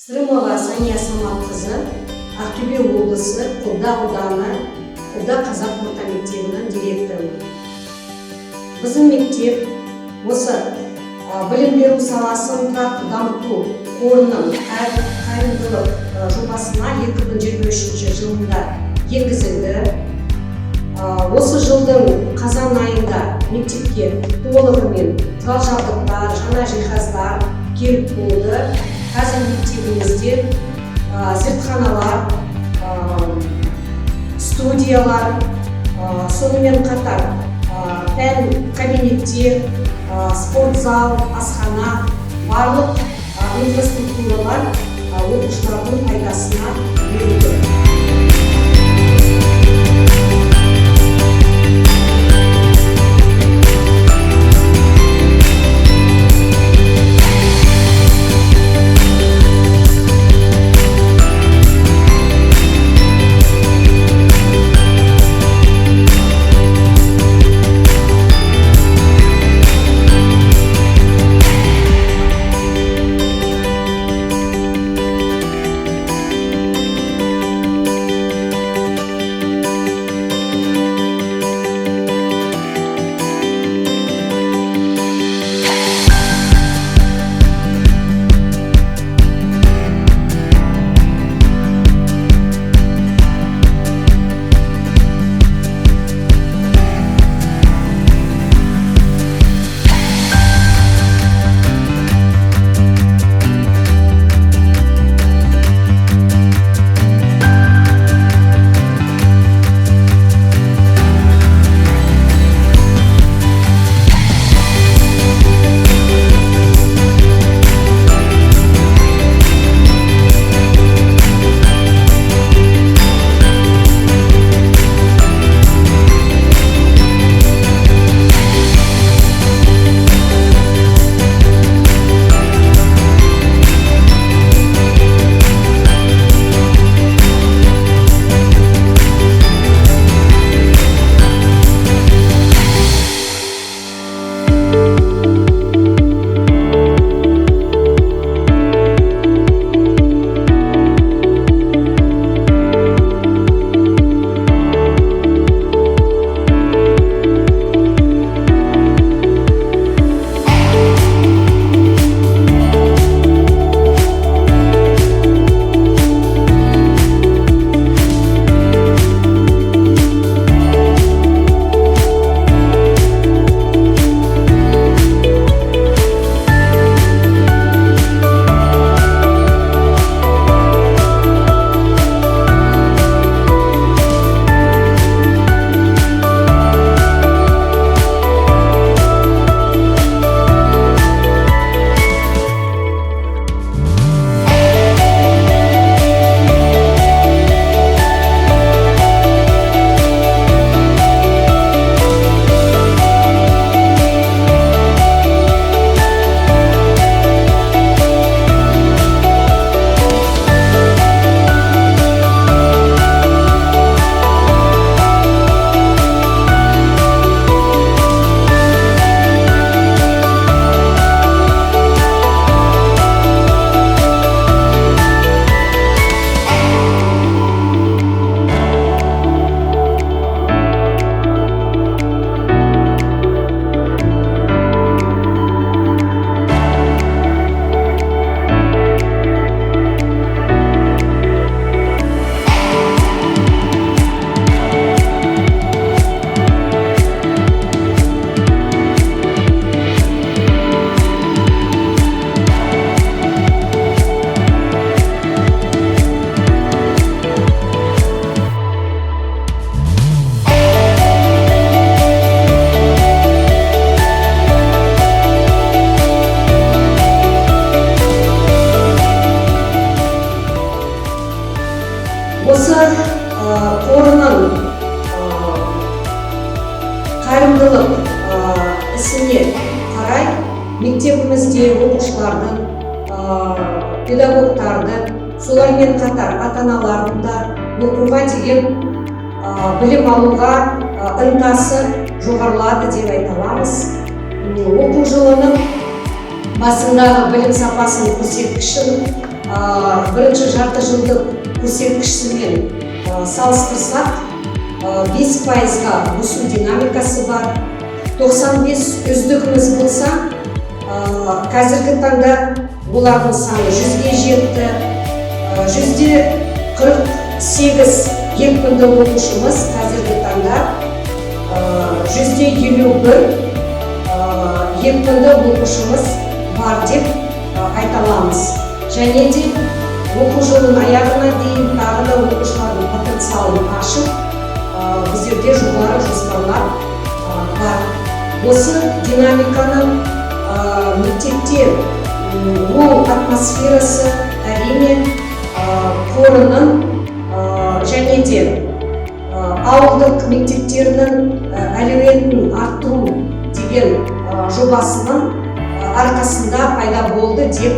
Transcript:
Сырымова Сания Саматқызы, Ақтөбе облысы Қобда ауданы Қобда қазақ орта мектебінің директорымын. Біздің мектеп осы білім беру саласын тұрақты дамыту қорының қайырымдылық жобасына 2023 жылында енгізілді. Осы жылдың қазан айында мектепке толығымен құрал-жабдықтар, жаңа жиһаздар келіп болды. Қазір мектебімізде зертханалар, студиялар, сонымен қатар пән кабинеттер, спортзал, асхана, барлық инфраструктуралар оқушылардың пайдасына берілді. Осы қорының қайырымдылық ісіне қарай мектебімізде оқушылардың, педагогтардың, солармен қатар ата-аналардың да оқуға деген білім алуға ынтасы жоғарылады деп айта аламыз. Оқу жылының басындағы білім сапасының көрсеткішін бірінші жарты жылдық көрсеткішімен салыстырсақ 5%-ға өсу динамикасы бар. 95 үздігіміз болса, қазіргі таңда олардың саны 100-ге жетті. 48 екпінді оқушымыз қазіргі таңда 151 екпінді оқушымыз бар деп айта аламыз. Және де оқу жылының аяғына дейін тағы да оқушылардың потенциалын ашып, біздерде жоғары жоспарлар бар. Осы динамиканың мектепте ол атмосферасы әрине қорының және де ауылдық мектептерінің әлеуетін арттыру деген жобасының арқасында пайда болды деп